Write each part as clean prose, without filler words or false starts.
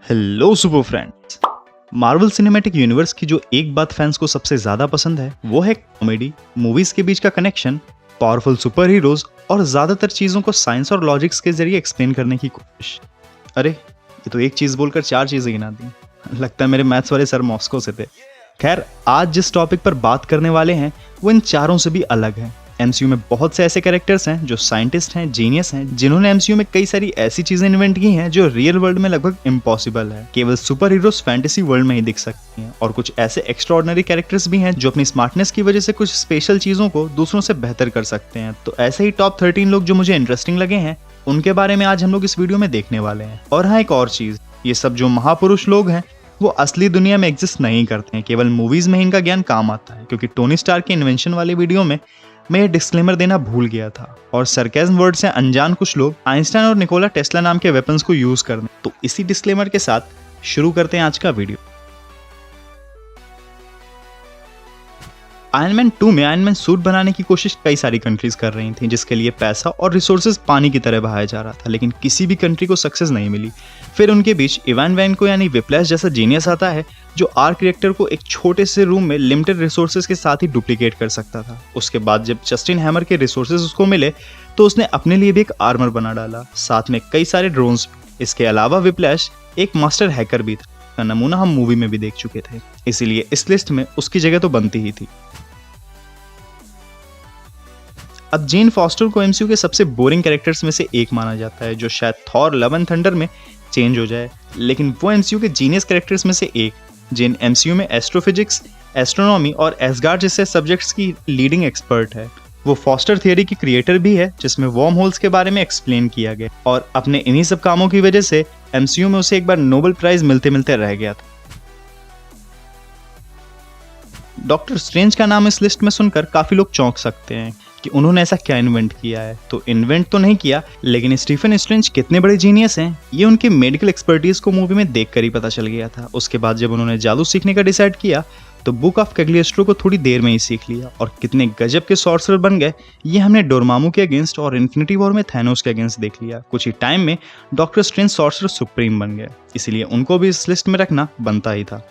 Hello super friends. Marvel cinematic universe की जो एक बात फैंस को सबसे ज्यादा पसंद है वो है कॉमेडी, मूवीज के बीच का कनेक्शन, पावरफुल सुपर हीरोज और ज्यादातर चीजों को साइंस और लॉजिक्स के जरिए एक्सप्लेन करने की कोशिश। अरे ये तो एक चीज बोलकर चार चीजें गिना दी। लगता है मेरे मैथ्स वाले सर मॉस्को से थे। खैर, आज जिस टॉपिक पर बात करने वाले हैं वो इन चारों से भी अलग है। एमसीयू में बहुत से ऐसे कैरेक्टर्स हैं जो साइंटिस्ट हैं, जीनियस हैं, जिन्होंने एमसीयू में कई सारी ऐसी चीजें इन्वेंट की हैं जो रियल वर्ल्ड में लगभग इम्पॉसिबल है। केवल सुपर हीरोज फैंटेसी वर्ल्ड में ही दिख सकती हैं। और कुछ ऐसे एक्स्ट्राऑर्डिनरी कैरेक्टर्स भी हैं जो अपनी स्मार्टनेस की वजह से कुछ स्पेशल चीजों को दूसरों से बेहतर कर सकते हैं। तो ऐसे ही टॉप 13 लोग जो मुझे इंटरेस्टिंग लगे हैं उनके बारे में आज हम लोग इस वीडियो में देखने वाले हैं। और हाँ, एक और चीज, ये सब जो महापुरुष लोग हैं वो असली दुनिया में एग्जिस्ट नहीं करते हैं, केवल मूवीज में ही इनका ज्ञान काम आता है। क्योंकि टोनी स्टार्क के इन्वेंशन वाली वीडियो में मैं ये डिस्क्लेमर देना भूल गया था और सरकाज़म वर्ड से अनजान कुछ लोग आइंस्टाइन और निकोला टेस्ला नाम के वेपन्स को यूज कर दें। तो इसी डिस्क्लेमर के साथ शुरू करते हैं आज का वीडियो। आयरन मैन 2 में आयरन मैन सूट बनाने की कोशिश कई सारी कंट्रीज कर रही थी, जिसके लिए पैसा और रिसोर्सेज पानी की तरह बहाया जा रहा था, लेकिन किसी भी कंट्री को सक्सेस नहीं मिली। फिर उनके बीच इवान वैन को यानी विप्लैश जैसा जीनियस आता है जो आर्क रिएक्टर को एक छोटे से रूम में लिमिटेड रिसोर्सेज के साथ ही डुप्लीकेट कर सकता था। उसके बाद जब जस्टिन हैमर के रिसोर्सेज उसको मिले तो उसने अपने लिए भी एक आर्मर बना डाला, साथ में कई सारे ड्रोन्स। इसके अलावा विप्लैश एक मास्टर हैकर भी था, का नमूना हम मूवी में भी देख चुके थे, इसीलिए इस लिस्ट में उसकी जगह तो बनती ही थी। अब जेन फॉस्टर को एमसीयू के सबसे बोरिंग कैरेक्टर्स में से एक माना जाता है, जो शायद थॉर लव एंड थंडर में चेंज हो जाए, लेकिन वो एमसीयू के जीनियस कैरेक्टर्स में से एक। जेन एमसीयू में एस्ट्रोफिजिक्स, एस्ट्रोनॉमी और एसगार्ड जैसे सब्जेक्ट्स की लीडिंग एक्सपर्ट है। वो फॉस्टर थियरी की क्रिएटर भी है, जिसमें वॉर्म होल्स के बारे में एक्सप्लेन किया गया, और अपने इन्हीं सब कामों की वजह से एमसीयू में उसे एक बार नोबेल प्राइज मिलते मिलते रह गया था। डॉक्टर स्ट्रेंज का नाम इस लिस्ट में सुनकर काफी लोग चौंक सकते हैं कि उन्होंने ऐसा क्या इन्वेंट किया है। तो इन्वेंट तो नहीं किया, लेकिन स्टीफन स्ट्रेंज कितने बड़े जीनियस हैं ये उनके मेडिकल एक्सपर्टीज को मूवी में देखकर ही पता चल गया था। उसके बाद जब उन्होंने जादू सीखने का डिसाइड किया तो बुक ऑफ कैग्लियोस्ट्रो को थोड़ी देर में ही सीख लिया, और कितने गजब के सॉर्सरर बन गए ये हमने डोरमामू के अगेंस्ट और इन्फिनिटी वॉर में थैनोस के अगेंस्ट देख लिया। कुछ ही टाइम में डॉक्टर स्ट्रेंज सॉर्सरर सुप्रीम बन गए, इसलिए उनको भी इस लिस्ट में रखना बनता ही था।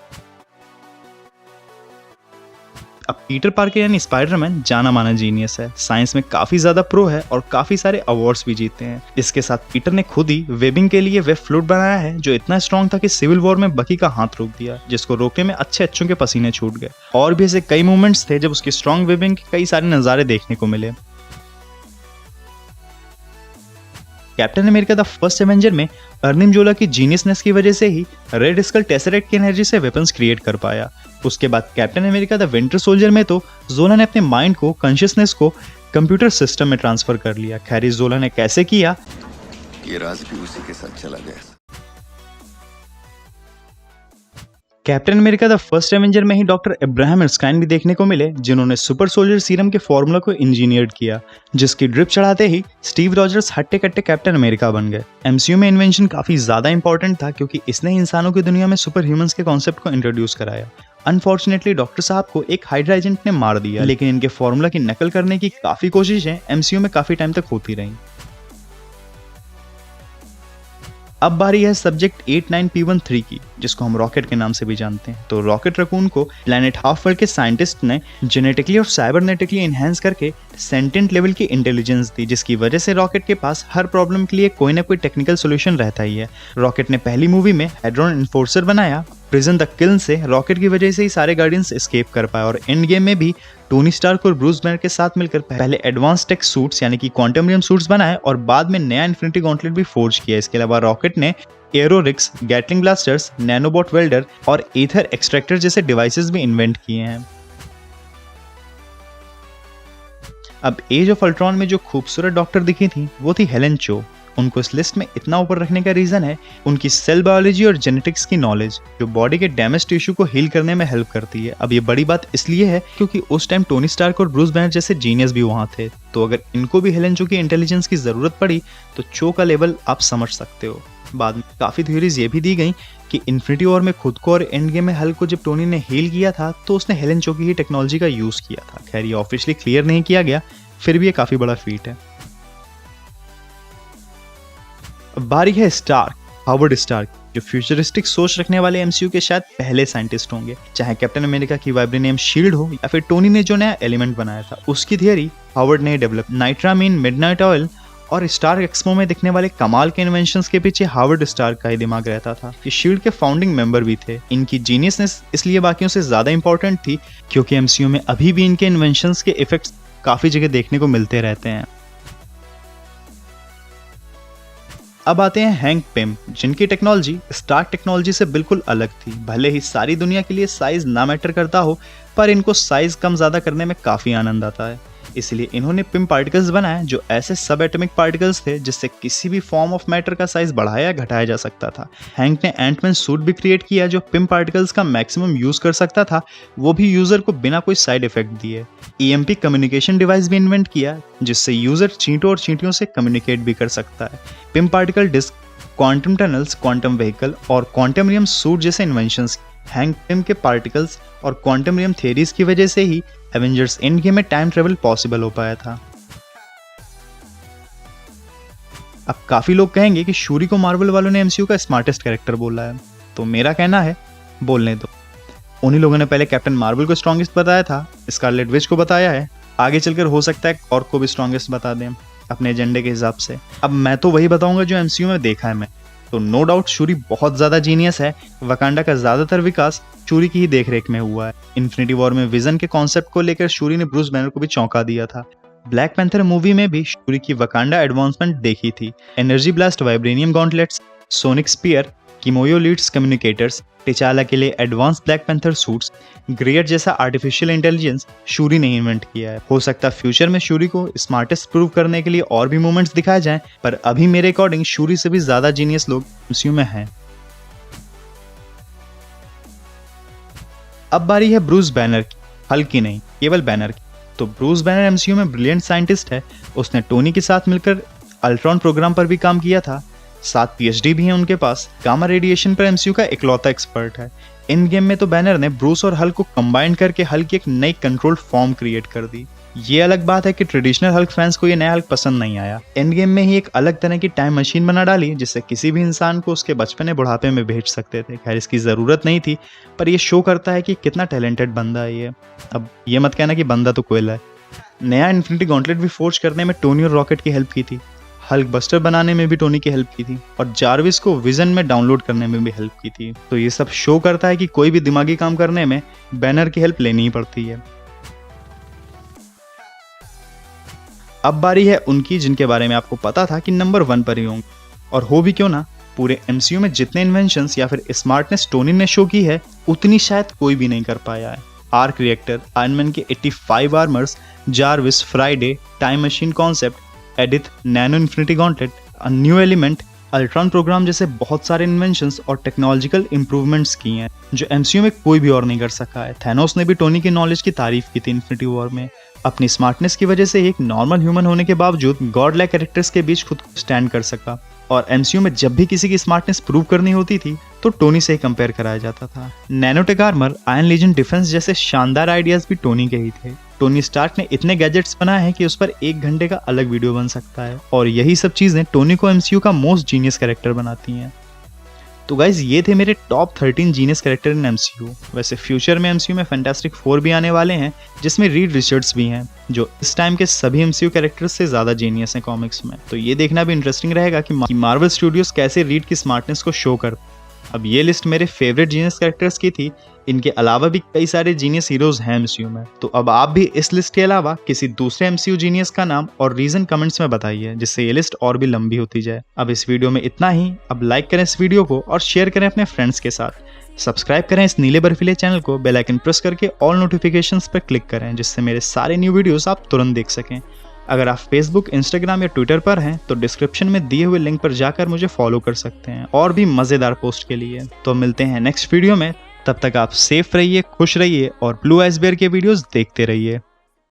अब पीटर पार्कर यानी स्पाइडरमैन जाना माना जीनियस है, साइंस में काफी ज्यादा प्रो है और काफी सारे अवार्ड्स भी जीते हैं। इसके साथ पीटर ने खुद ही वेबिंग के लिए वेब फ्लूट बनाया है, जो इतना स्ट्रॉन्ग था कि सिविल वॉर में बकी का हाथ रोक दिया, जिसको रोकने में अच्छे अच्छों के पसीने छूट गए। और भी ऐसे कई मूवमेंट्स थे जब उसकी स्ट्रॉन्ग वेबिंग के कई सारे नजारे देखने को मिले। Captain America the first Avenger में अर्निम जोला की जीनियसनेस की वजह से ही रेड स्कल टेसरेक्ट की एनर्जी से वेपन्स क्रिएट कर पाया। उसके बाद captain America the winter soldier में तो जोला ने अपने माइंड को, कॉन्शियसनेस को कंप्यूटर सिस्टम में ट्रांसफर कर लिया। खैर, इस जोला ने कैसे किया ये राज भी उसी के साथ चला गया। Captain America the first Avenger में ही डॉक्टर अब्राहम एर्स्काइन भी देखने को मिले, जिन्होंने सुपर सोल्जर सीरम के फॉर्मूला को इंजीनियर्ड किया, जिसकी ड्रिप चढ़ाते ही स्टीव रॉजर्स हट्टे कट्टे कैप्टन अमेरिका बन गए। एमसीयू में इन्वेंशन काफी ज्यादा इंपॉर्टेंट था, क्योंकि इसने इंसानों की दुनिया में सुपर ह्यूमंस के कॉन्सेप्ट को इंट्रोड्यूस कराया। अनफॉर्चुनेटली डॉक्टर साहब को एक हाइड्रा एजेंट ने मार दिया, लेकिन इनके फॉर्मूला की नकल करने की काफी कोशिशें एमसीयू में काफी टाइम तक होती रहीं। अब बारी है सब्जेक्ट 89P13 की, जिसको हम रॉकेट के नाम से भी जानते हैं। तो रॉकेट रकून को प्लैनेट हाफ वर्ल्ड के साइंटिस्ट ने जेनेटिकली और साइबरनेटिकली एनहांस करके सेंटेंट लेवल की इंटेलिजेंस दी, जिसकी वजह से रॉकेट के पास हर प्रॉब्लम के लिए कोई ना कोई टेक्निकल सोल्यूशन रहता ही है। रॉकेट ने पहली मूवी में हेड्रॉन इन्फोर्सर बनाया। प्रिजन द किल्न से रॉकेट की वजह से ही सारे गार्डियंस एस्केप कर पाए, और एंड गेम में भी टोनी स्टार्क और ब्रूस बैनर के साथ मिलकर पहले एडवांस टेक सूट्स यानी कि क्वांटम रियम सूट्स बनाए और बाद में नया इन्फिनिटी गॉन्टलेट भी फोर्ज किया। इसके अलावा रॉकेट ने arrow rigs, Gatling blasters, nanobot welder और ईथर एक्सट्रैक्टर जैसे डिवाइसेस भी इन्वेंट किए हैं। अब एज ऑफ अल्ट्रॉन में जो खूबसूरत डॉक्टर दिखी थी वो थी हेलेन चो। उनको इस लिस्ट में इतना ऊपर रखने का रीजन है उनकी सेल बायोलॉजी और जेनेटिक्स की नॉलेज, जो बॉडी के डैमेज टिश्यू को हील करने में हेल्प करती है। अब ये बड़ी बात इसलिए है क्योंकि उस टाइम टोनी स्टार्क और ब्रूस बैनर जैसे जीनियस भी वहां थे, तो अगर इनको भी हेलेन चो की इंटेलिजेंस की जरूरत पड़ी तो चो का लेवल आप समझ सकते हो। बाद में काफी थ्योरीज ये भी दी गई कि इन्फिनिटी वॉर में खुद को और एंड गेम में हल्क को जब टोनी ने हील किया था तो उसने हेलेन चो की ही टेक्नोलॉजी का यूज किया था। खैर, ये ऑफिशियली क्लियर नहीं किया गया, फिर भी ये काफी बड़ा फीट है। बारी है स्टार्क, हावर्ड स्टार्क। जो फ्यूचरिस्टिक सोच रखने वाले एमसीयू के शायद पहले साइंटिस्ट होंगे। चाहे कैप्टन अमेरिका की वाइब्रेनियम शील्ड हो या फिर टोनी ने जो नया एलिमेंट बनाया था उसकी थियरी हावर्ड ने डेवलप। नाइट्रामीन, मिडनाइट ऑयल और स्टार एक्सपो में दिखने वाले कमाल के इन्वेंशंस के पीछे हावर्ड स्टार का ही दिमाग रहता था। ये शील्ड के फाउंडिंग मेंबर भी थे। इनकी जीनियसनेस इसलिए बाकियों से ज्यादा इंपॉर्टेंट थी क्योंकि एमसीयू में अभी भी इनके इन्वेंशंस के इफेक्ट्स काफी जगह देखने को मिलते रहते हैं। अब आते हैं हैंक पिम, जिनकी टेक्नोलॉजी स्टार्क टेक्नोलॉजी से बिल्कुल अलग थी। भले ही सारी दुनिया के लिए साइज ना मैटर करता हो, पर इनको साइज कम ज्यादा करने में काफी आनंद आता है। इसलिए इन्होंने पिम पार्टिकल्स बनाए जो ऐसे सब एटॉमिक पार्टिकल्स थे जिससे किसी भी फॉर्म ऑफ मैटर का साइज बढ़ाया या घटाया जा सकता था। हैंक ने एंटमैन सूट भी क्रिएट किया जो पिम पार्टिकल्स का मैक्सिमम यूज कर सकता था, वो भी यूजर को बिना कोई साइड इफेक्ट दिए। ईएमपी कम्युनिकेशन डिवाइस भी इन्वेंट किया जिससे यूजर चींटों और चींटियों से कम्युनिकेट भी कर सकता है। Pym particle disk, quantum tunnels, quantum vehicle और क्वांटम रियम सूट जैसे इन्वेंशंस हैंक पिम के पार्टिकल्स और क्वांटम रियम थियरीज की वजह से ही एवेंजर्स एंड गेम में टाइम ट्रेवल पॉसिबल हो पाया था। अब काफी लोग कहेंगे कि शूरी को मार्वल वालों ने एमसीयू का स्मार्टेस्ट कैरेक्टर बोला है, तो मेरा कहना है बोलने दो। उन्हीं लोगों ने पहले कैप्टन मार्वल को स्ट्रॉन्गेस्ट बताया था, स्कारलेट विच को बताया है, आगे चलकर हो सकता है कॉर्क को भी स्ट्रॉन्गेस्ट बता दें अपने एजेंडे के हिसाब से। अब मैं तो वही बताऊंगा जो एमसीयू में देखा है मैं। तो नो डाउट शूरी बहुत ज्यादा जीनियस है। वकांडा का ज्यादातर विकास शूरी की ही देखरेख में हुआ है। इन्फिनिटी वॉर में विजन के कॉन्सेप्ट को लेकर शूरी ने ब्रूस बैनर को भी चौंका दिया था। ब्लैक पैंथर मूवी में भी शूरी की वकांडा एडवांसमेंट देखी थी। Energy blast vibranium gauntlets, sonic spear, Kimoyo beads communicators, T'Challa के लिए advance black panther suits, great जैसा आर्टिफिशियल इंटेलिजेंस शूरी ने इन्वेंट किया है। हो सकता है फ्यूचर में शूरी को स्मार्टेस्ट प्रूव करने के लिए और भी मूवमेंट्स दिखाए जाएं, पर अभी मेरे अकॉर्डिंग शूरी से भी ज्यादा जीनियस लोग एमसीयू में हैं। अब बारी है ब्रूस बैनर की, हल्क की नहीं, केवल बैनर की। तो ब्रूस बैनर एमसीयू में ब्रिलियंट साइंटिस्ट है। उसने टोनी के साथ मिलकर अल्ट्रॉन प्रोग्राम पर भी काम किया था। 7 पीएचडी भी हैं उनके पास। गामा रेडिएशन पर एमसीयू का इकलौता एक्सपर्ट है। इन गेम में तो बैनर ने ब्रूस और हल्क को कंबाइन करके हल्क की एक नई कंट्रोल फॉर्म क्रिएट कर दी। ये अलग बात है कि ट्रेडिशनल हल्क फैंस को ये नया हल्क पसंद नहीं आया। एंड गेम में ही एक अलग तरह की टाइम मशीन बना डाली जिससे किसी भी इंसान को उसके बचपन या बुढ़ापे में भेज सकते थे। खैर इसकी जरूरत नहीं थी, पर ये शो करता है कि कितना टैलेंटेड बंदा है ये। अब ये मत कहना कि बंदा तो कोयला है। नया इन्फिनिटी गॉन्टलेट भी फोर्ज करने में टोनी और रॉकेट की हेल्प की थी। हल्क बस्टर बनाने में भी टोनी की हेल्प की थी और जारविस को विजन में डाउनलोड करने में भी हेल्प की थी। तो ये सब शो करता है कि कोई भी दिमागी काम करने में बैनर की हेल्प लेनी ही पड़ती है। अब बारी है उनकी जिनके बारे में आपको पता था कि नंबर 1 पर ही होंगे, और हो भी क्यों ना। पूरे एमसीयू में जितने इन्वेंशंस या फिर स्मार्टनेस टोनी ने शो की है उतनी शायद कोई भी नहीं कर पाया है। आर्क रिएक्टर, आयरन मैन के 85 armours, Jarvis, Friday, time machine concept, Edith, nano infinity gauntlet, a new element, Ultron program जैसे बहुत सारे इन्वेंशंस और टेक्नोलॉजिकल इंप्रूवमेंट्स की हैं जो एमसीयू में कोई भी और नहीं कर सका है। थैनोस ने भी टोनी की नॉलेज की तारीफ की थी इन्फिनिटी वॉर में। अपनी स्मार्टनेस की वजह से एक नॉर्मल ह्यूमन होने के बावजूद गॉड लाइक कैरेक्टर्स के बीच खुद को स्टैंड कर सका। और एमसीयू में जब भी किसी की स्मार्टनेस प्रूव करनी होती थी तो टोनी से ही कंपेयर कराया जाता था। Nanotech armour, Iron Legion defence जैसे शानदार आइडियाज भी टोनी के ही थे। टोनी स्टार्क ने इतने गैजेट्स बनाए हैं कि उस पर 1 घंटे का अलग वीडियो बन सकता है, और यही सब चीजें टोनी को एमसीयू का मोस्ट जीनियस कैरेक्टर बनाती हैं। तो गाइज ये थे मेरे top 13 genius character in MCU. वैसे फ्यूचर में एमसीयू में फैंटास्टिक 4 भी आने वाले हैं जिसमें रीड रिचर्ड्स भी हैं जो इस टाइम के सभी एमसीयू कैरेक्टर्स से ज्यादा जीनियस हैं कॉमिक्स में। तो ये देखना भी इंटरेस्टिंग रहेगा कि मार्वल स्टूडियोज कैसे रीड की स्मार्टनेस को शो करते। अब ये लिस्ट मेरे फेवरेट जीनियस कैरेक्टर्स की थी। इनके अलावा भी कई सारे जीनियस हीरोज हैं एमसीयू में। तो अब आप भी इस लिस्ट के अलावा किसी दूसरे एमसीयू जीनियस का नाम और रीजन कमेंट्स में बताइए जिससे ये लिस्ट और भी लंबी होती जाए। अब इस वीडियो में इतना ही। अब लाइक करें इस वीडियो को और शेयर करें अपने फ्रेंड्स के साथ। सब्सक्राइब करें इस नीले बर्फीले चैनल को, बेल आइकन प्रेस करके ऑल नोटिफिकेशंस पर क्लिक करें जिससे मेरे सारे न्यू वीडियोस आप तुरंत देख सकें। अगर आप फेसबुक, इंस्टाग्राम या ट्विटर पर हैं तो डिस्क्रिप्शन में दिए हुए लिंक पर जाकर मुझे फॉलो कर सकते हैं और भी मजेदार पोस्ट के लिए। तो मिलते हैं नेक्स्ट वीडियो में। तब तक आप सेफ रहिए, खुश रहिए और ब्लू आइस बेयर के वीडियोस देखते रहिए।